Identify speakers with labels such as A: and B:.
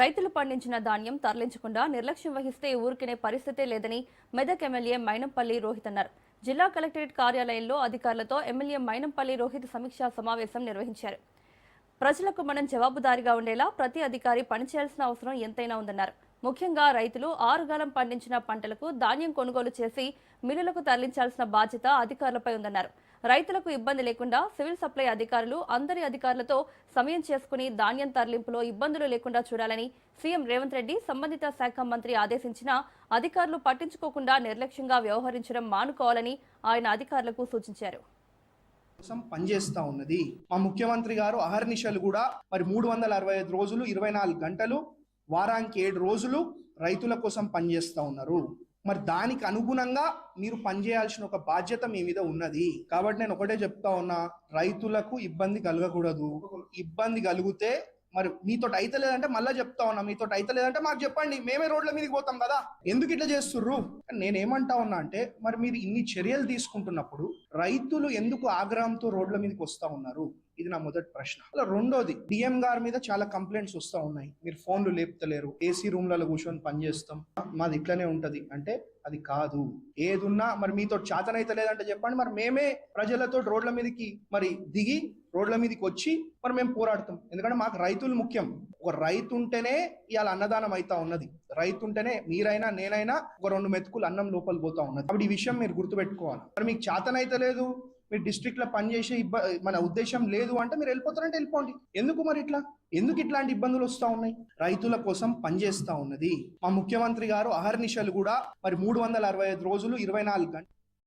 A: రైతులు పండించిన ధాన్యం తరలించకుండా నిర్లక్ష్యం వహిస్తే ఊరికినే పరిస్థితే లేదని మెదక్ ఎమ్మెల్యే మైనంపల్లి రోహిత్ అన్నారు. జిల్లా కలెక్టరేట్ కార్యాలయంలో అధికారులతో ఎమ్మెల్యే మైనంపల్లి రోహిత్ సమీక్షా సమావేశం నిర్వహించారు. ప్రజలకు మనం జవాబుదారీగా ఉండేలా ప్రతి అధికారి పనిచేయాల్సిన అవసరం ఎంతైనా ఉందన్నారు. ముఖ్యంగా రైతులు ఆరుగాలం పండించిన పంటలకు ధాన్యం కొనుగోలు చేసి మిల్లులకు తరలించాల్సిన బాధ్యత అధికారులపై ఉందన్నారు. రైతులకు ఇబ్బంది లేకుండా సివిల్ సప్లై అధికారులు అందరి అధికారులతో సమయం చేసుకుని ధాన్యం తరలింపులో ఇబ్బందులు లేకుండా చూడాలని సీఎం రేవంత్ రెడ్డి సంబంధిత శాఖ మంత్రి ఆదేశించినా అధికారులు పట్టించుకోకుండా నిర్లక్ష్యంగా వ్యవహరించడం మానుకోవాలని ఆయన అధికారులకు సూచించారు.
B: పనిచేస్తా ఉన్నది మా ముఖ్యమంత్రి గారు అహర్నిశలు కూడా మరి 365 రోజులు 24 గంటలు వారానికి 7 రోజులు రైతుల కోసం పనిచేస్తా ఉన్నారు. మరి దానికి అనుగుణంగా మీరు పనిచేయాల్సిన ఒక బాధ్యత మీ మీద ఉన్నది. కాబట్టి నేను ఒకటే చెప్తా ఉన్నా, రైతులకు ఇబ్బంది కలగకూడదు. ఇబ్బంది కలిగితే మరి మీతో అయితే లేదంటే మళ్ళీ చెప్తా ఉన్నా, మీతో అయితే లేదంటే మాకు చెప్పండి, మేమే రోడ్ల మీదకి పోతాం కదా. ఎందుకు ఇట్లా చేస్తుర్రు? నేనేమంటా ఉన్నా అంటే, మరి మీరు ఇన్ని చర్యలు తీసుకుంటున్నప్పుడు రైతులు ఎందుకు ఆగ్రహంతో రోడ్ల మీదకి వస్తా ఉన్నారు? ఇది నా మొదటి ప్రశ్న. అలా రెండోది, డిఎం గారి మీద చాలా కంప్లైంట్స్ వస్తూ ఉన్నాయి. మీరు ఫోన్లు లేపుతలేరు, ఏసీ రూమ్లలో కూర్చొని పనిచేస్తాం, మాది ఇట్లనే ఉంటది అంటే అది కాదు. ఏదున్నా మరి మీతో చేతనైతే లేదంటే చెప్పండి, మరి మేమే ప్రజలతో రోడ్ల మీదకి మరి దిగి రోడ్ల మీదకి వచ్చి మరి మేము పోరాడతాం. ఎందుకంటే మాకు రైతులు ముఖ్యం. ఒక రైతు ఉంటేనే ఇవాళ అన్నదానం అయితా ఉన్నది. రైతు ఉంటేనే మీరైనా నేనైనా ఒక 2 మెతుకులు అన్నం లోపల పోతా ఉన్నది. కాబట్టి ఈ విషయం మీరు గుర్తుపెట్టుకోవాలి. మరి మీకు చేతనైతే లేదు, మీరు డిస్ట్రిక్ట్ లో పనిచేసే మన ఉద్దేశం లేదు అంటే మీరు వెళ్ళిపోతారంటే వెళ్ళిపోండి. ఎందుకు మరి ఎందుకు ఇట్లాంటి ఇబ్బందులు వస్తూ ఉన్నాయి? రైతుల కోసం పనిచేస్తా ఉన్నది మా ముఖ్యమంత్రి గారు అహర్నిశలు కూడా మరి 365 రోజులు 24 గంటలు